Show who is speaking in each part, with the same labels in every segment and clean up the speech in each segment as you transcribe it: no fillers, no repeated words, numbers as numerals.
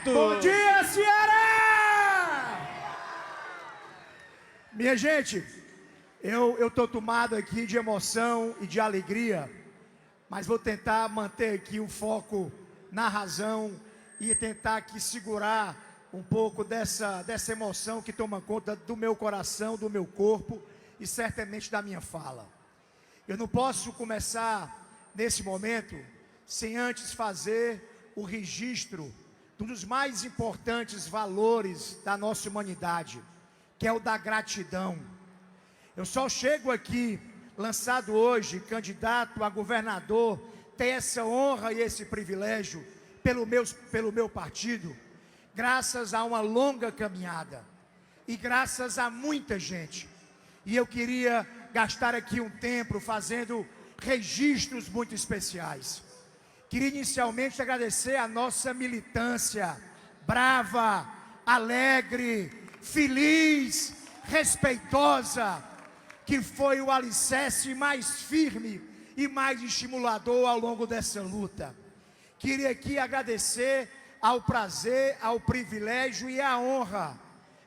Speaker 1: certo!
Speaker 2: Bom dia, Ceará! Minha gente, eu tô tomado aqui de emoção e de alegria, mas vou tentar manter aqui o foco na razão e tentar aqui segurar um pouco dessa emoção que toma conta do meu coração, do meu corpo e certamente da minha fala. Eu não posso começar nesse momento sem antes fazer o registro de um dos mais importantes valores da nossa humanidade, que é o da gratidão. Eu só chego aqui, lançado hoje, candidato a governador, ter essa honra e esse privilégio pelo meu partido, graças a uma longa caminhada e graças a muita gente. E eu queria gastar aqui um tempo fazendo registros muito especiais. Queria inicialmente agradecer a nossa militância brava, alegre, feliz, respeitosa, que foi o alicerce mais firme e mais estimulador ao longo dessa luta. Queria aqui agradecer ao prazer, ao privilégio e à honra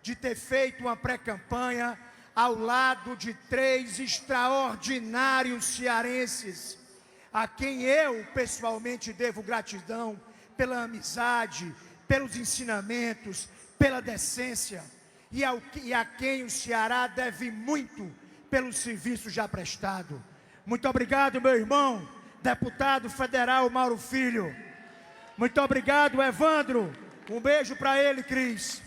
Speaker 2: de ter feito uma pré-campanha ao lado de 3 extraordinários cearenses, a quem eu pessoalmente devo gratidão pela amizade, pelos ensinamentos, pela decência, e a quem o Ceará deve muito pelo serviço já prestado. Muito obrigado, meu irmão, deputado federal Mauro Filho. Muito obrigado, Evandro. Um beijo para ele, Cris.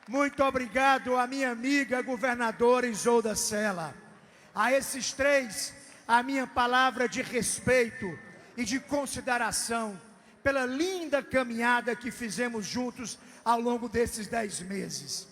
Speaker 2: Muito obrigado à minha amiga governadora Isolda Sela. A esses 3, a minha palavra de respeito e de consideração pela linda caminhada que fizemos juntos ao longo desses 10 meses.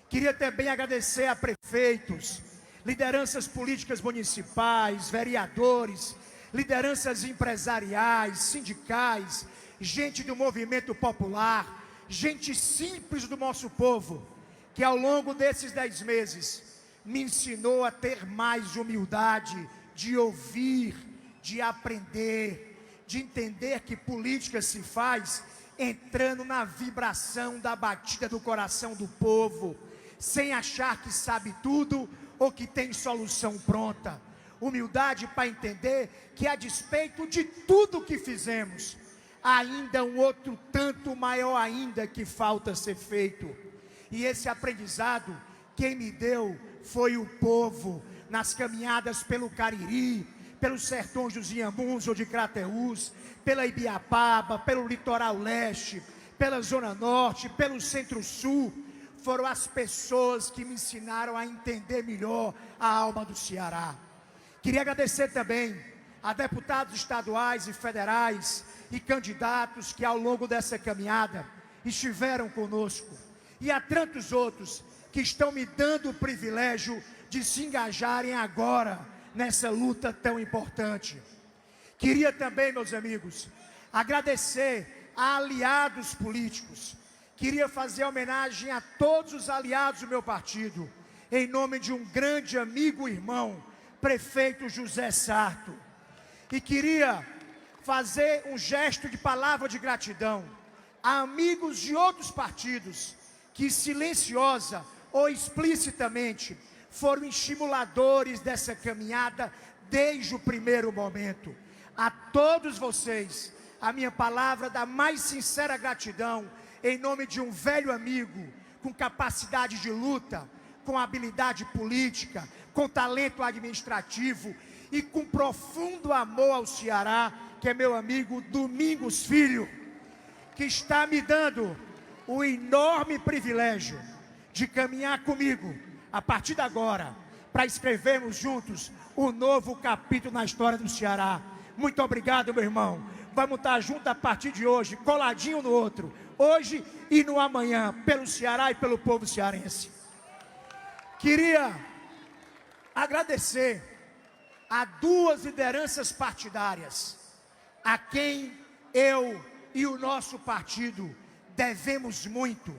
Speaker 2: Queria também agradecer a prefeitos, lideranças políticas municipais, vereadores, lideranças empresariais, sindicais, gente do movimento popular, gente simples do nosso povo, que ao longo desses 10 meses me ensinou a ter mais humildade, de ouvir, de aprender, de entender que política se faz entrando na vibração da batida do coração do povo, sem achar que sabe tudo ou que tem solução pronta. Humildade para entender que, a despeito de tudo que fizemos, ainda um outro tanto maior ainda que falta ser feito. E esse aprendizado quem me deu foi o povo, nas caminhadas pelo Cariri, pelos sertões dos Inhamuns ou de Crateús, pela Ibiapaba, pelo litoral leste, pela zona norte, pelo centro-sul. Foram as pessoas que me ensinaram a entender melhor a alma do Ceará. Queria agradecer também a deputados estaduais e federais e candidatos que ao longo dessa caminhada estiveram conosco, e a tantos outros que estão me dando o privilégio de se engajarem agora nessa luta tão importante. Queria também, meus amigos, agradecer a aliados políticos. Queria fazer homenagem a todos os aliados do meu partido, em nome de um grande amigo e irmão, prefeito José Sarto. E queria fazer um gesto de palavra de gratidão a amigos de outros partidos que, silenciosa ou explicitamente, foram estimuladores dessa caminhada desde o primeiro momento. A todos vocês, a minha palavra da mais sincera gratidão, em nome de um velho amigo, com capacidade de luta, com habilidade política, com talento administrativo e com profundo amor ao Ceará, que é meu amigo Domingos Filho, que está me dando o enorme privilégio de caminhar comigo, a partir de agora, para escrevermos juntos um novo capítulo na história do Ceará. Muito obrigado, meu irmão. Vamos estar juntos a partir de hoje, coladinho no outro, hoje e no amanhã, pelo Ceará e pelo povo cearense. Queria agradecer a 2 lideranças partidárias, a quem eu e o nosso partido devemos muito,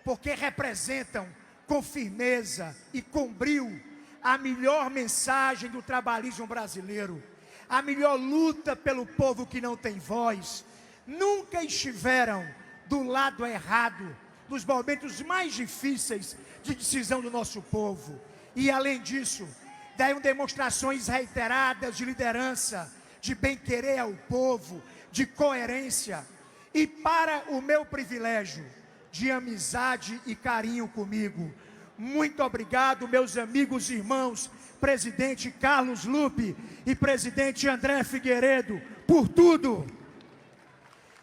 Speaker 2: porque representam com firmeza e com brio a melhor mensagem do trabalhismo brasileiro, a melhor luta pelo povo que não tem voz. Nunca estiveram do lado errado, nos momentos mais difíceis de decisão do nosso povo. E além disso, deram demonstrações reiteradas de liderança, de bem-querer ao povo, de coerência, e para o meu privilégio, de amizade e carinho comigo. Muito obrigado, meus amigos e irmãos, presidente Carlos Lupe e presidente André Figueiredo, por tudo.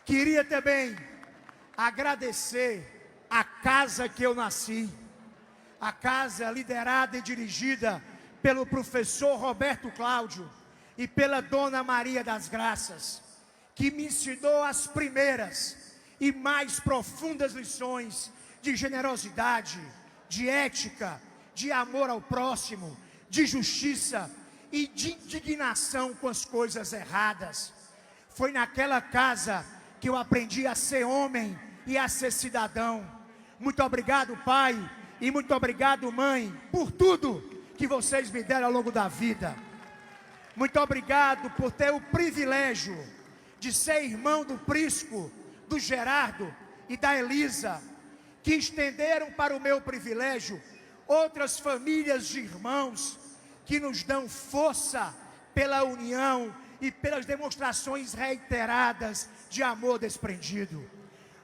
Speaker 2: Queria também agradecer a casa que eu nasci, a casa liderada e dirigida pelo professor Roberto Cláudio e pela dona Maria das Graças, que me ensinou as primeiras e mais profundas lições de generosidade, de ética, de amor ao próximo, de justiça e de indignação com as coisas erradas. Foi naquela casa que eu aprendi a ser homem e a ser cidadão. Muito obrigado, pai, e muito obrigado, mãe, por tudo que vocês me deram ao longo da vida. Muito obrigado por ter o privilégio de ser irmão do Prisco, do Gerardo e da Elisa, que estenderam para o meu privilégio outras famílias de irmãos que nos dão força pela união e pelas demonstrações reiteradas de amor desprendido.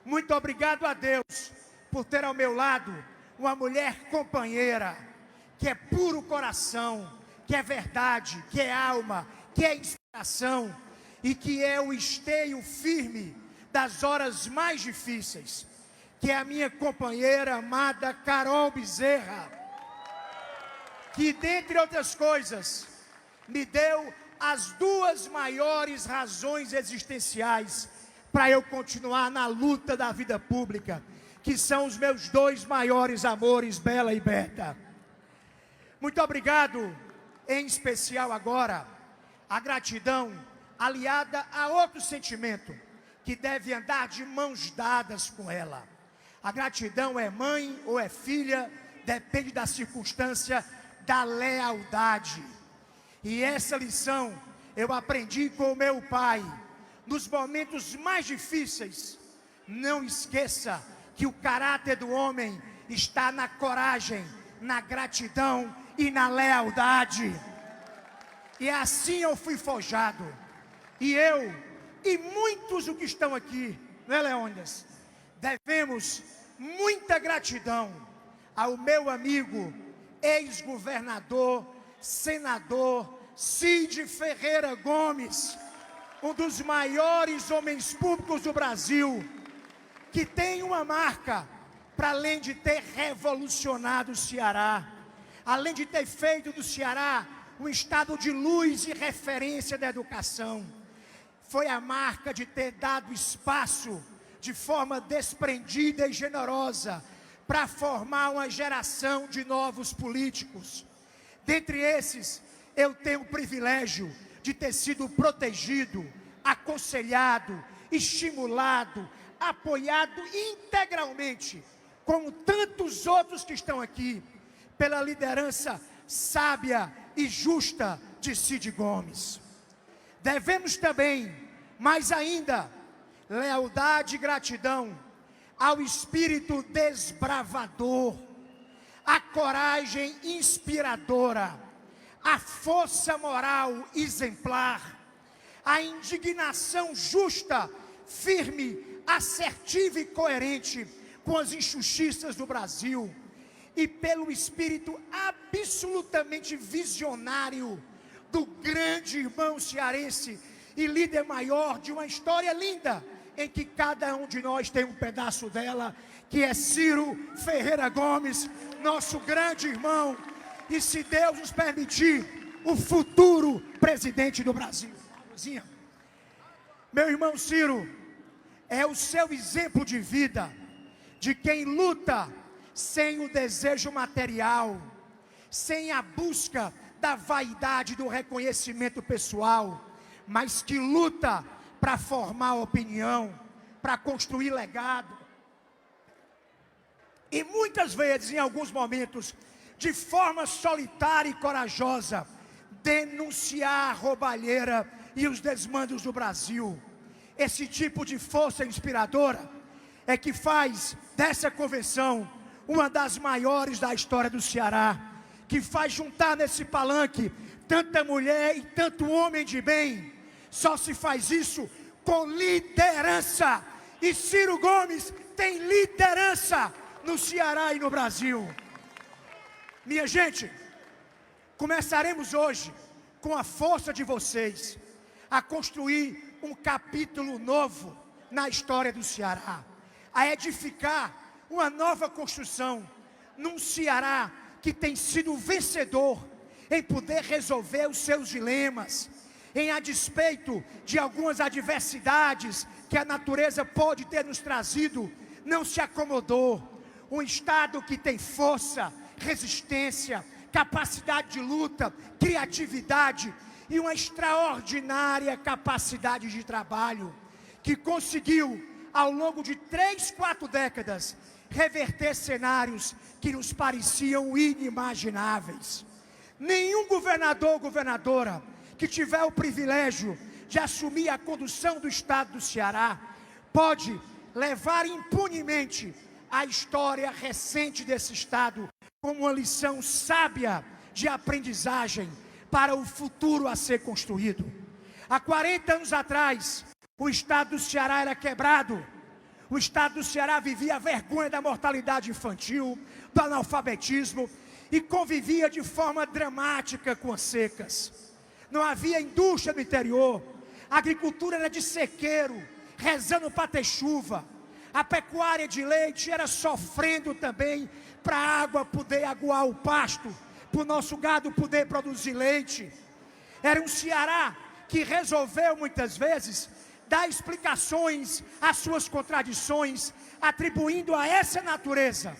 Speaker 2: Muito obrigado a Deus por ter ao meu lado uma mulher companheira, que é puro coração, que é verdade, que é alma, que é inspiração e que é o esteio firme das horas mais difíceis, que é a minha companheira amada Carol Bezerra, que, dentre outras coisas, me deu as duas maiores razões existenciais para eu continuar na luta da vida pública, que são os meus dois maiores amores, Bela e Berta. Muito obrigado, em especial agora, a gratidão aliada a outro sentimento que deve andar de mãos dadas com ela. A gratidão é mãe ou é filha, depende da circunstância, da lealdade. E essa lição eu aprendi com o meu pai. Nos momentos mais difíceis, não esqueça que o caráter do homem está na coragem, na gratidão e na lealdade. E assim eu fui forjado. E eu, e muitos os que estão aqui, não é, Leônidas? Devemos muita gratidão ao meu amigo, ex-governador, senador Cid Ferreira Gomes, um dos maiores homens públicos do Brasil, que tem uma marca, para além de ter revolucionado o Ceará, além de ter feito do Ceará um estado de luz e referência da educação, foi a marca de ter dado espaço de forma desprendida e generosa para formar uma geração de novos políticos. Dentre esses, eu tenho o privilégio de ter sido protegido, aconselhado, estimulado, apoiado integralmente, como tantos outros que estão aqui, pela liderança sábia e justa de Cid Gomes. Devemos também, mais ainda, lealdade e gratidão ao espírito desbravador, a coragem inspiradora, a força moral exemplar, a indignação justa, firme, assertiva e coerente com as injustiças do Brasil, e pelo espírito absolutamente visionário do grande irmão cearense e líder maior de uma história linda, em que cada um de nós tem um pedaço dela, que é Ciro Ferreira Gomes, nosso grande irmão, e, se Deus nos permitir, o futuro presidente do Brasil. Meu irmão Ciro é o seu exemplo de vida, de quem luta sem o desejo material, sem a busca da vaidade do reconhecimento pessoal, mas que luta para formar opinião, para construir legado. E muitas vezes, em alguns momentos, de forma solitária e corajosa, denunciar a roubalheira e os desmandos do Brasil. Esse tipo de força inspiradora é que faz dessa convenção uma das maiores da história do Ceará, que faz juntar nesse palanque tanta mulher e tanto homem de bem. Só se faz isso com liderança, e Ciro Gomes tem liderança no Ceará e no Brasil. Minha gente, começaremos hoje, com a força de vocês, a construir um capítulo novo na história do Ceará, a edificar uma nova construção num Ceará que tem sido vencedor em poder resolver os seus dilemas, em a despeito de algumas adversidades que a natureza pode ter nos trazido, não se acomodou. Um Estado que tem força, resistência, capacidade de luta, criatividade e uma extraordinária capacidade de trabalho, que conseguiu, ao longo de 3, 4 décadas, reverter cenários que nos pareciam inimagináveis. Nenhum governador ou governadora que tiver o privilégio de assumir a condução do Estado do Ceará pode levar impunemente a história recente desse Estado como uma lição sábia de aprendizagem para o futuro a ser construído. Há 40 anos atrás, o Estado do Ceará era quebrado. O Estado do Ceará vivia a vergonha da mortalidade infantil, do analfabetismo, e convivia de forma dramática com as secas. Não havia indústria no interior, a agricultura era de sequeiro, rezando para ter chuva. A pecuária de leite era sofrendo também para a água poder aguar o pasto, para o nosso gado poder produzir leite. Era um Ceará que resolveu muitas vezes dar explicações às suas contradições, atribuindo a essa natureza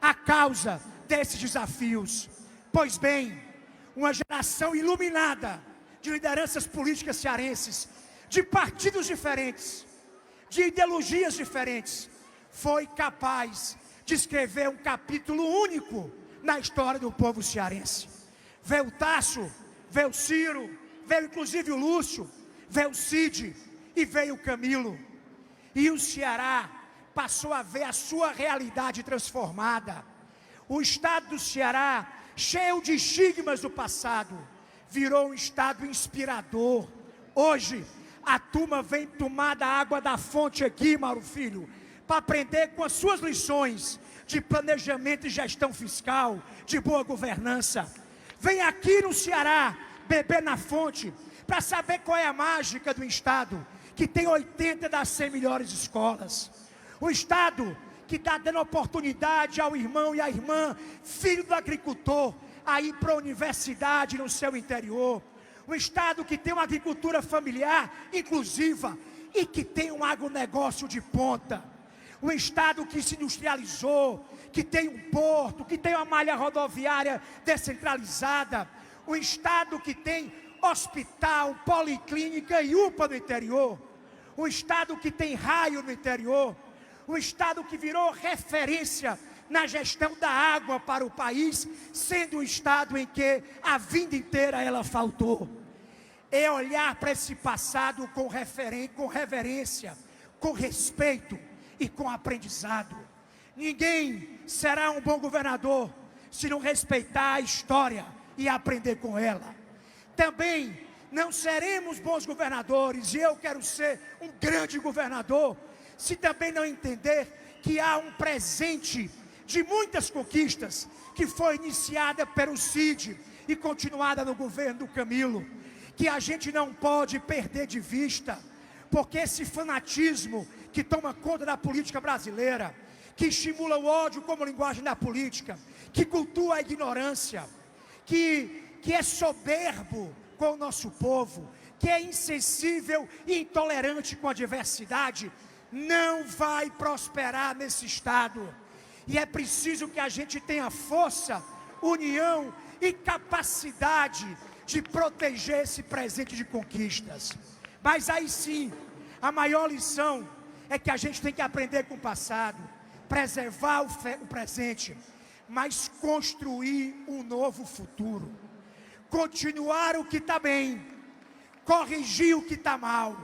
Speaker 2: a causa desses desafios. Pois bem, uma geração iluminada de lideranças políticas cearenses, de partidos diferentes, de ideologias diferentes, foi capaz de escrever um capítulo único na história do povo cearense. Veio o Tasso, veio o Ciro, veio inclusive o Lúcio, veio o Cid e veio o Camilo. E o Ceará passou a ver a sua realidade transformada. O Estado do Ceará, cheio de estigmas do passado, virou um Estado inspirador. Hoje, a turma vem tomar da água da fonte aqui, Mauro Filho, para aprender com as suas lições de planejamento e gestão fiscal, de boa governança. Vem aqui no Ceará beber na fonte, para saber qual é a mágica do Estado, que tem 80 das 100 melhores escolas. O Estado que está dando oportunidade ao irmão e à irmã, filho do agricultor, a ir para a universidade no seu interior. Um Estado que tem uma agricultura familiar inclusiva e que tem um agronegócio de ponta. Um Estado que se industrializou, que tem um porto, que tem uma malha rodoviária descentralizada. Um Estado que tem hospital, policlínica e UPA no interior. Um Estado que tem raio no interior. Um Estado que virou referência na gestão da água para o país, sendo um Estado em que a vida inteira ela faltou. É olhar para esse passado com reverência, com respeito e com aprendizado. Ninguém será um bom governador se não respeitar a história e aprender com ela. Também não seremos bons governadores, e eu quero ser um grande governador, se também não entender que há um presente de muitas conquistas que foi iniciada pelo Cid e continuada no governo do Camilo, que a gente não pode perder de vista, porque esse fanatismo que toma conta da política brasileira, que estimula o ódio como linguagem da política, que cultua a ignorância, que é soberbo com o nosso povo, que é insensível e intolerante com a diversidade, não vai prosperar nesse Estado. E é preciso que a gente tenha força, união e capacidade de proteger esse presente de conquistas. Mas aí sim, a maior lição é que a gente tem que aprender com o passado, preservar o presente, mas construir um novo futuro. Continuar o que está bem, corrigir o que está mal,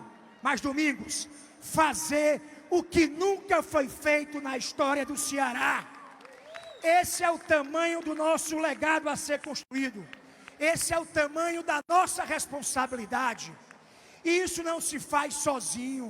Speaker 2: mas Domingos, fazer o que nunca foi feito na história do Ceará. Esse é o tamanho do nosso legado a ser construído. Esse é o tamanho da nossa responsabilidade. E isso não se faz sozinho.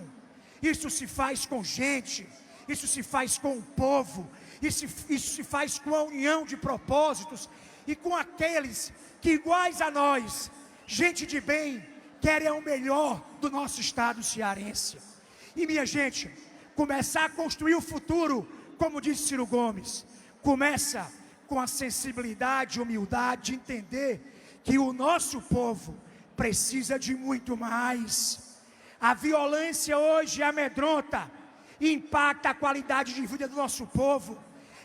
Speaker 2: Isso se faz com gente. Isso se faz com o povo. Isso se faz com a união de propósitos e com aqueles que, iguais a nós, gente de bem, querem o melhor do nosso estado cearense. E minha gente, começar a construir o futuro, como disse Ciro Gomes, começa com a sensibilidade e humildade de entender que o nosso povo precisa de muito mais. A violência hoje amedronta e impacta a qualidade de vida do nosso povo.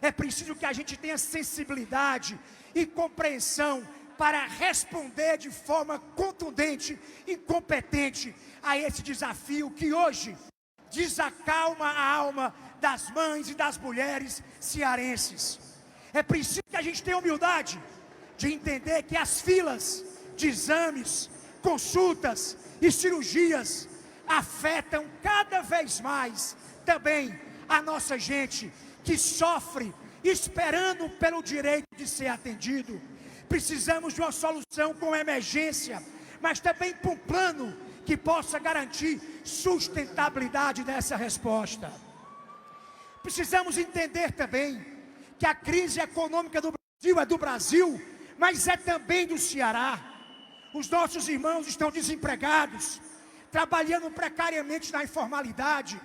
Speaker 2: É preciso que a gente tenha sensibilidade e compreensão para responder de forma contundente e competente a esse desafio que hoje desacalma a alma das mães e das mulheres cearenses. É preciso que a gente tenha humildade de entender que as filas de exames, consultas e cirurgias afetam cada vez mais também a nossa gente que sofre esperando pelo direito de ser atendido. Precisamos de uma solução com emergência, mas também com um plano que possa garantir sustentabilidade dessa resposta. Precisamos entender também que a crise econômica do Brasil é do Brasil, mas é também do Ceará. Os nossos irmãos estão desempregados, trabalhando precariamente na informalidade,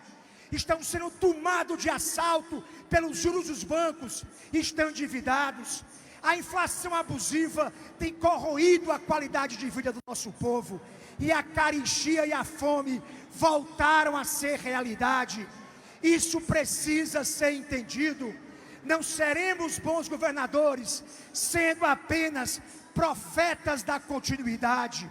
Speaker 2: estão sendo tomados de assalto pelos juros dos bancos, estão endividados. A inflação abusiva tem corroído a qualidade de vida do nosso povo, e a carestia e a fome voltaram a ser realidade. Isso precisa ser entendido. Não seremos bons governadores sendo apenas profetas da continuidade.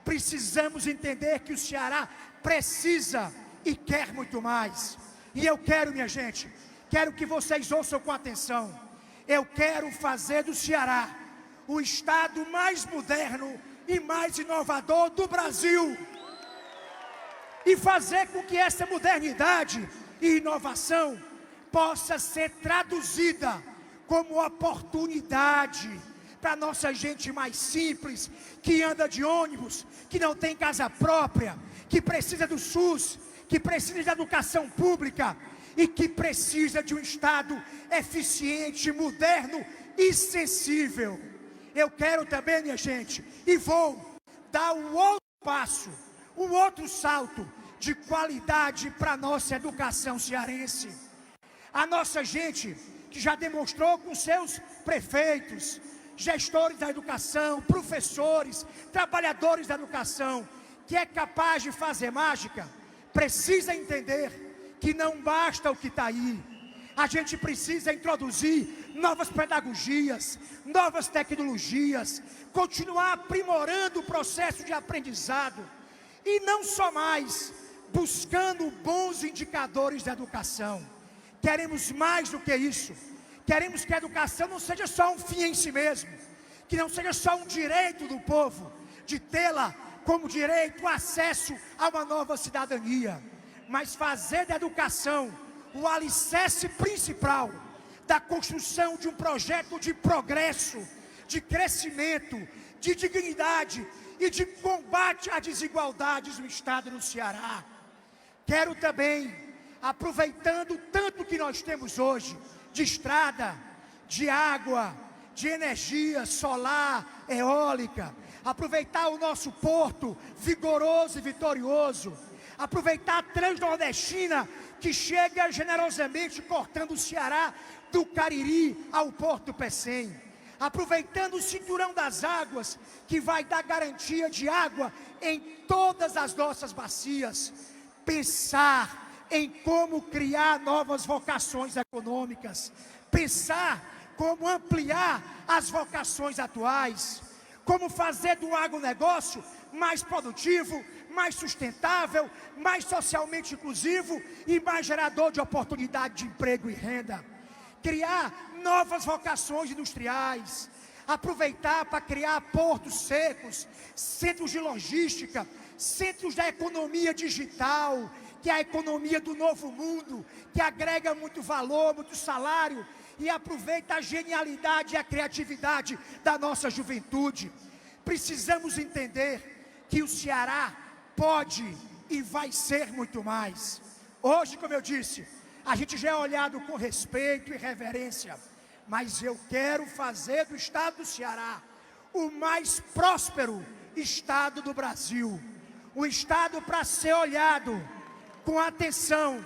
Speaker 2: Precisamos entender que o Ceará precisa e quer muito mais. E eu quero, minha gente, quero que vocês ouçam com atenção. Eu quero fazer do Ceará o estado mais moderno e mais inovador do Brasil. E fazer com que essa modernidade e inovação possa ser traduzida como oportunidade para nossa gente mais simples, que anda de ônibus, que não tem casa própria, que precisa do SUS, que precisa da educação pública e que precisa de um Estado eficiente, moderno e sensível. Eu quero também, minha gente, e vou dar um outro passo, um outro salto de qualidade para a nossa educação cearense. A nossa gente, que já demonstrou com seus prefeitos, gestores da educação, professores, trabalhadores da educação, que é capaz de fazer mágica, precisa entender que não basta o que está aí. A gente precisa introduzir novas pedagogias, novas tecnologias, continuar aprimorando o processo de aprendizado e não só mais buscando bons indicadores da educação. Queremos mais do que isso. Queremos que a educação não seja só um fim em si mesmo, que não seja só um direito do povo, de tê-la como direito, acesso a uma nova cidadania, mas fazer da educação o alicerce principal da construção de um projeto de progresso, de crescimento, de dignidade e de combate às desigualdades no estado do Ceará. Quero também, aproveitando tanto que nós temos hoje, de estrada, de água, de energia solar, eólica, aproveitar o nosso porto vigoroso e vitorioso, aproveitar a Transnordestina que chega generosamente cortando o Ceará do Cariri ao Porto Pecém, aproveitando o cinturão das águas que vai dar garantia de água em todas as nossas bacias, pensar em como criar novas vocações econômicas, pensar como ampliar as vocações atuais, como fazer do agronegócio mais produtivo, mais sustentável, mais socialmente inclusivo e mais gerador de oportunidade de emprego e renda. Criar novas vocações industriais, aproveitar para criar portos secos, centros de logística, centros da economia digital, que é a economia do novo mundo, que agrega muito valor, muito salário, e aproveita a genialidade e a criatividade da nossa juventude. Precisamos entender que o Ceará pode e vai ser muito mais. Hoje, como eu disse, a gente já é olhado com respeito e reverência, mas eu quero fazer do estado do Ceará o mais próspero estado do Brasil. Um estado para ser olhado com atenção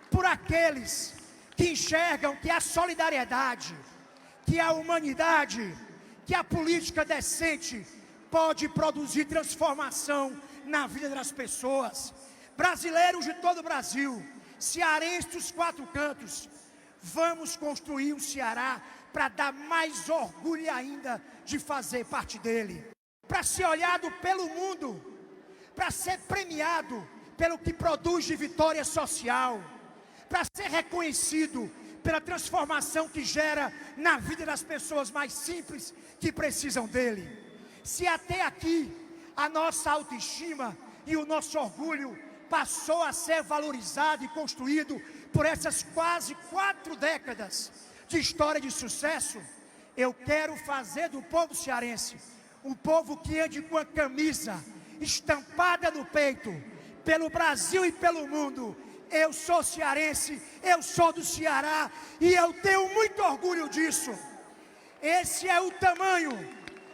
Speaker 2: por aqueles que enxergam que a solidariedade, que a humanidade, que a política decente pode produzir transformação na vida das pessoas. Brasileiros de todo o Brasil, cearenses dos quatro cantos, vamos construir um Ceará para dar mais orgulho ainda de fazer parte dele, para ser olhado pelo mundo, para ser premiado pelo que produz de vitória social, para ser reconhecido pela transformação que gera na vida das pessoas mais simples que precisam dele. Se até aqui a nossa autoestima e o nosso orgulho passou a ser valorizado e construído por essas quase 4 décadas de história de sucesso, eu quero fazer do povo cearense um povo que ande com a camisa estampada no peito, pelo Brasil e pelo mundo. Eu sou cearense, eu sou do Ceará e eu tenho muito orgulho disso. Esse é o tamanho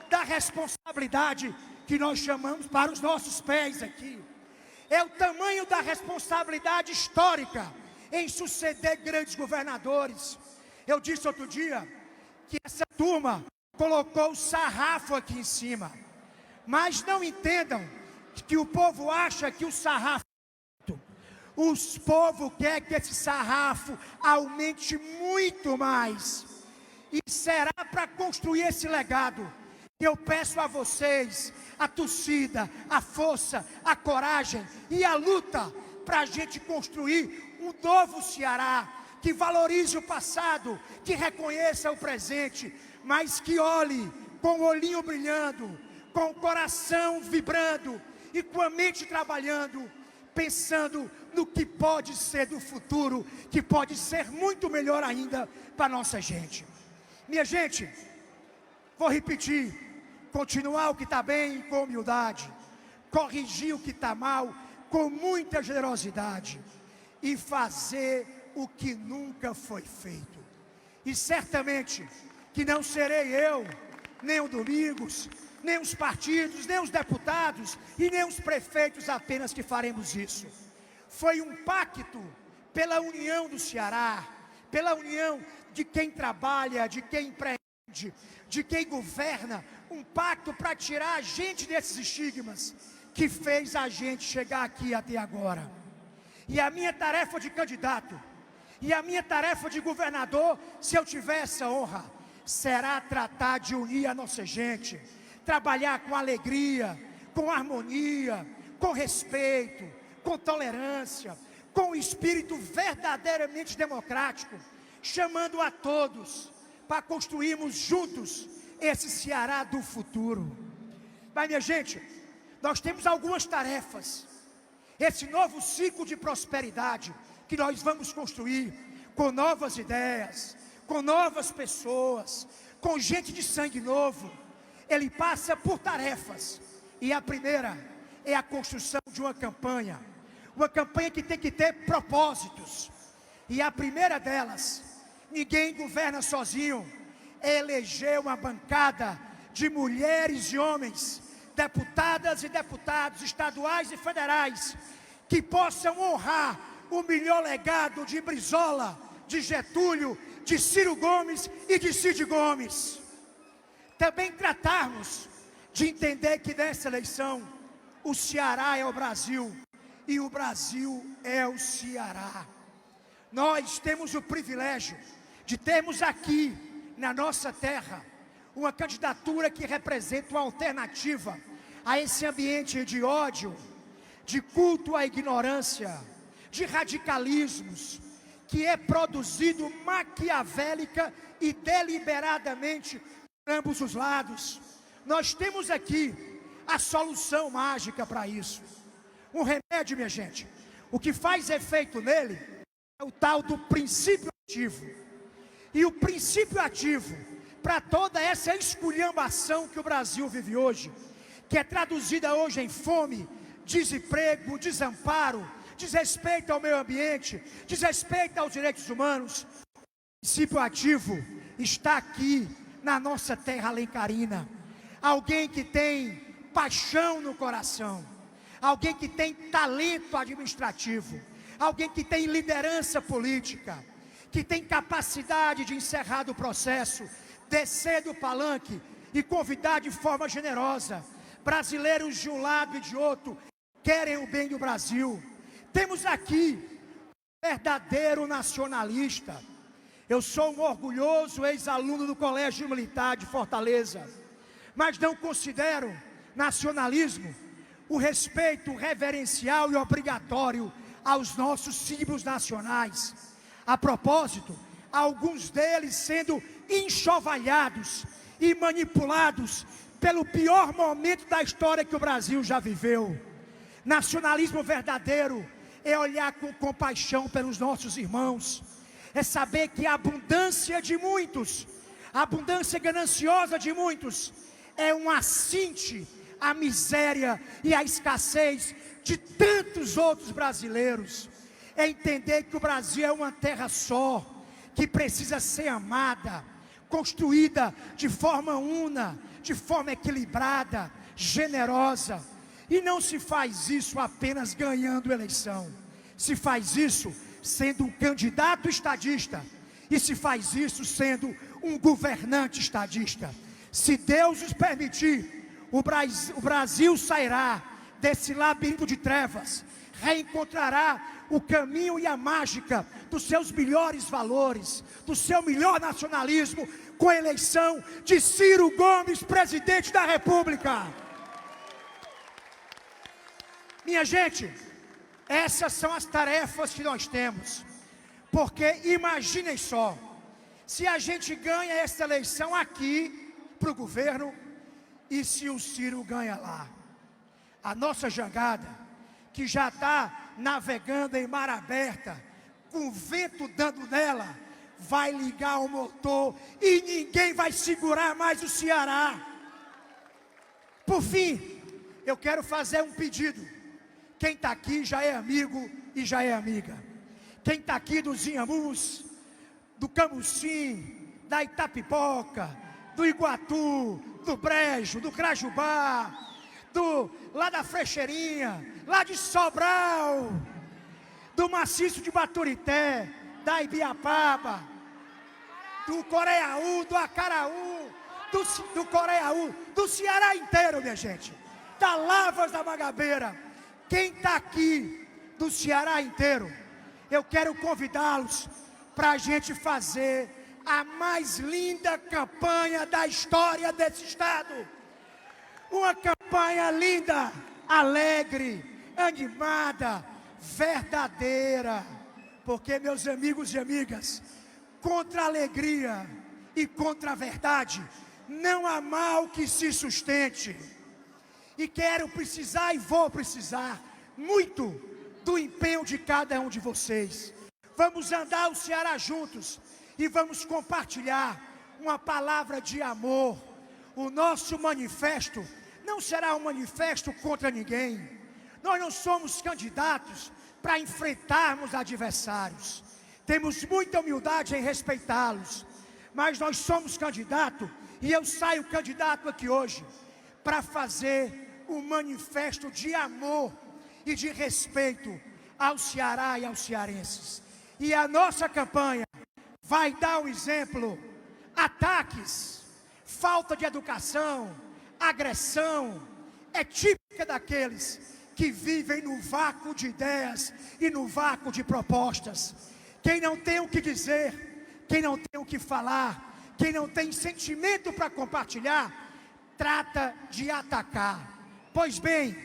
Speaker 2: da responsabilidade que nós chamamos para os nossos pés aqui. É o tamanho da responsabilidade histórica em suceder grandes governadores. Eu disse outro dia que essa turma colocou o sarrafo aqui em cima, mas não entendam que o povo acha que o sarrafo, o povo quer que esse sarrafo aumente muito mais, e será para construir esse legado que eu peço a vocês a torcida, a força, a coragem e a luta para a gente construir um novo Ceará que valorize o passado, que reconheça o presente, mas que olhe com o olhinho brilhando, com o coração vibrando e com a mente trabalhando, pensando no que pode ser do futuro, que pode ser muito melhor ainda para nossa gente. Minha gente, vou repetir: continuar o que está bem com humildade, corrigir o que está mal com muita generosidade e fazer o que nunca foi feito. E certamente que não serei eu, nem o Domingos, nem os partidos, nem os deputados e nem os prefeitos apenas que faremos isso. Foi um pacto pela união do Ceará, pela união de quem trabalha, de quem empreende, de quem governa, um pacto para tirar a gente desses estigmas que fez a gente chegar aqui até agora. E a minha tarefa de candidato, e a minha tarefa de governador, se eu tiver essa honra, será tratar de unir a nossa gente, trabalhar com alegria, com harmonia, com respeito, com tolerância, com um espírito verdadeiramente democrático, chamando a todos para construirmos juntos esse Ceará do futuro. Mas, minha gente, nós temos algumas tarefas. Esse novo ciclo de prosperidade que nós vamos construir com novas ideias, com novas pessoas, com gente de sangue novo, ele passa por tarefas. E a primeira é a construção de uma campanha que tem que ter propósitos. E a primeira delas, ninguém governa sozinho, é eleger uma bancada de mulheres e homens, deputadas e deputados estaduais e federais, que possam honrar o melhor legado de Brizola, de Getúlio, de Ciro Gomes e de Cid Gomes. Também tratarmos de entender que nessa eleição o Ceará é o Brasil e o Brasil é o Ceará. Nós temos o privilégio de termos aqui na nossa terra uma candidatura que representa uma alternativa a esse ambiente de ódio, de culto à ignorância, de radicalismos, que é produzido maquiavélica e deliberadamente por ambos os lados. Nós temos aqui a solução mágica para isso. Um remédio, minha gente, O que faz efeito nele é o tal do princípio ativo. E o princípio ativo, para toda essa esculhambação que o Brasil vive hoje, que é traduzida hoje em fome, desemprego, desamparo, desrespeito ao meio ambiente, desrespeito aos direitos humanos, o princípio ativo está aqui na nossa terra alencarina. Alguém que tem paixão no coração, alguém que tem talento administrativo, alguém que tem liderança política, que tem capacidade de encerrar o processo, descer do palanque e convidar de forma generosa brasileiros de um lado e de outro, querem o bem do Brasil. Temos aqui um verdadeiro nacionalista. Eu sou um orgulhoso ex-aluno do Colégio Militar de Fortaleza, mas não considero nacionalismo o respeito reverencial e obrigatório aos nossos símbolos nacionais. A propósito, alguns deles sendo enxovalhados e manipulados pelo pior momento da história que o Brasil já viveu. Nacionalismo verdadeiro é olhar com compaixão pelos nossos irmãos, é saber que a abundância de muitos, a abundância gananciosa de muitos, é um assinte à miséria e à escassez de tantos outros brasileiros. É entender que o Brasil é uma terra só, que precisa ser amada, construída de forma una, de forma equilibrada, generosa. E não se faz isso apenas ganhando eleição, se faz isso sendo um candidato estadista, e se faz isso sendo um governante estadista. Se Deus nos permitir, o Brasil sairá desse labirinto de trevas, reencontrará o caminho e a mágica dos seus melhores valores, do seu melhor nacionalismo, com a eleição de Ciro Gomes, presidente da República. Minha gente, essas são as tarefas que nós temos, porque imaginem só, se a gente ganha essa eleição aqui para o governo, e se o Ciro ganha lá, a nossa jangada, que já está navegando em mar aberta, com o vento dando nela, vai ligar o motor e ninguém vai segurar mais o Ceará. Por fim, eu quero fazer um pedido. Quem está aqui já é amigo e já é amiga. Quem está aqui dos Inhamus, do Camucim, da Itapipoca, do Iguatu, do Brejo, do Crajubá, lá da Frecheirinha, lá de Sobral, do Maciço de Baturité, da Ibiapaba, do Coreaú, do Acaraú, do Coreaú, do Ceará inteiro, minha gente, da Lavras da Mangabeira. Quem está aqui do Ceará inteiro, eu quero convidá-los para a gente fazer a mais linda campanha da história desse estado. Uma campanha linda, alegre, animada, verdadeira. Porque, meus amigos e amigas, contra a alegria e contra a verdade, não há mal que se sustente. E quero precisar e vou precisar muito do empenho de cada um de vocês. Vamos andar o Ceará juntos e vamos compartilhar uma palavra de amor. O nosso manifesto não será um manifesto contra ninguém. Nós não somos candidatos para enfrentarmos adversários. Temos muita humildade em respeitá-los, mas nós somos candidato, e eu saio candidato aqui hoje para fazer um manifesto de amor e de respeito ao Ceará e aos cearenses. E a nossa campanha vai dar um exemplo. Ataques, falta de educação, agressão, é típica daqueles que vivem no vácuo de ideias e no vácuo de propostas. Quem não tem o que dizer, quem não tem o que falar, quem não tem sentimento para compartilhar, trata de atacar. Pois bem,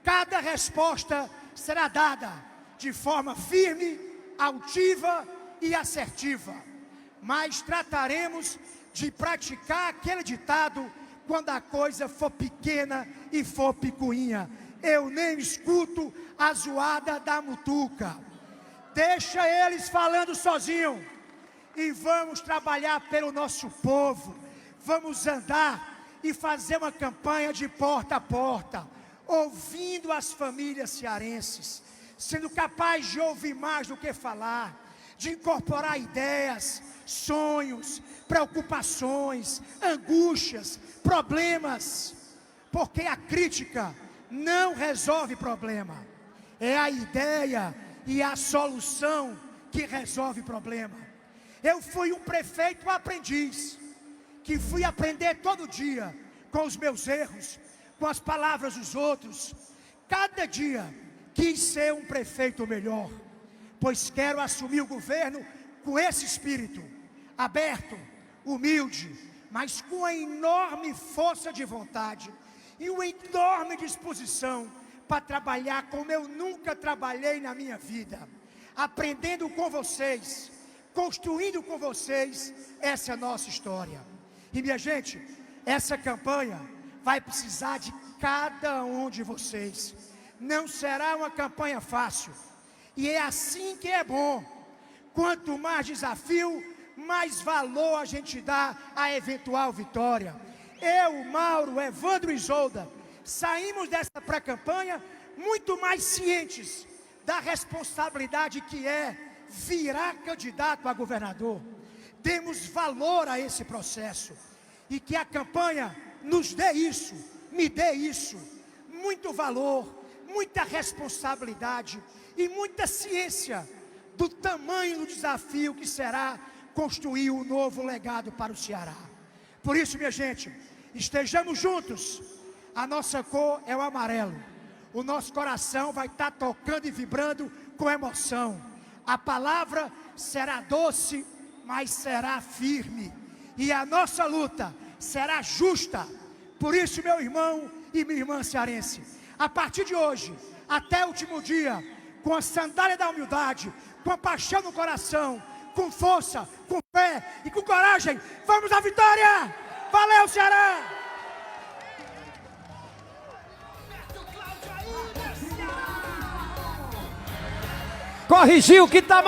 Speaker 2: cada resposta será dada de forma firme, altiva e assertiva. Mas trataremos de praticar aquele ditado: quando a coisa for pequena e for picuinha. eu nem escuto a zoada da mutuca. Deixa eles falando sozinho e vamos trabalhar pelo nosso povo. Vamos andar e fazer uma campanha de porta a porta, ouvindo as famílias cearenses, sendo capaz de ouvir mais do que falar, de incorporar ideias, sonhos, preocupações, angústias, problemas, porque a crítica não resolve problema, é a ideia e a solução que resolve problema. Eu fui um prefeito aprendiz, que fui aprender todo dia com os meus erros, com as palavras dos outros. Cada dia quis ser um prefeito melhor, pois quero assumir o governo com esse espírito, aberto, humilde, mas com uma enorme força de vontade e uma enorme disposição para trabalhar como eu nunca trabalhei na minha vida, aprendendo com vocês, construindo com vocês essa nossa história. E minha gente, essa campanha vai precisar de cada um de vocês. Não será uma campanha fácil, e é assim que é bom. Quanto mais desafio, mais valor a gente dá à eventual vitória. Eu, Mauro, Evandro e Isolda saímos dessa pré-campanha muito mais cientes da responsabilidade que é virar candidato a governador. Demos valor a esse processo e que a campanha nos dê isso, me dê isso, muito valor, muita responsabilidade e muita ciência do tamanho do desafio que será construir um novo legado para o Ceará. Por isso, minha gente, estejamos juntos. A nossa cor é o amarelo. O nosso coração vai estar tocando e vibrando com emoção. A palavra será doce, mas será firme. E a nossa luta será justa. Por isso, meu irmão e minha irmã cearense, a partir de hoje, até o último dia, com a sandália da humildade, com a paixão no coração, com força, com fé e com coragem, vamos à vitória! Valeu, Ceará!
Speaker 1: Corrigiu que tá